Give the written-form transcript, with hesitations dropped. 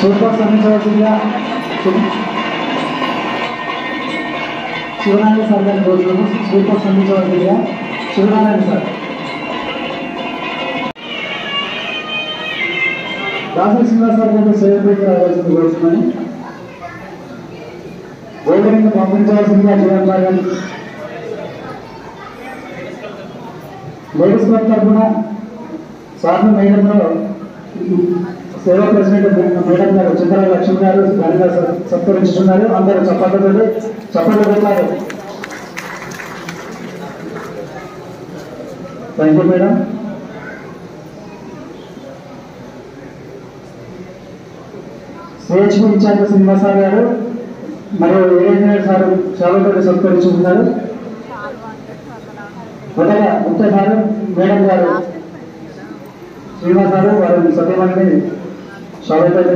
Super సంధించవలసిందిగా Shivanarayana sir గారిని కోరుతున్నాము. సూపర్ సంధించవలసిందిగా శివనారాయణ సార్. దాసరి శ్రీనివాస్ సార్ గారిని సేవపేట రావాల్సింది కోరుతున్నాను. గోల్డెన్ పంపించవలసిందిగా జీవన్ సార్ గారిని. లేడీస్ క్లబ్ తరఫున స్వామి మేడంలో సేవా ప్రెసిడెంట్ మేడం గారు చంద్ర లక్ష్మి గారు ఘనంగా సత్కరించుతున్నారు. అందరూ చప్పట్లు పెట్టారు. Thank you madam. CHP incharge Srinivasarao గారు మరియు ఏఎన్ఆర్ సార్ చాలా సత్కరించుకుంటున్నారు. మొదట ముఖ్య సార్ మేడం గారు శ్రీనివాస్ గారు వారి సత్యమణిని స్వాగతం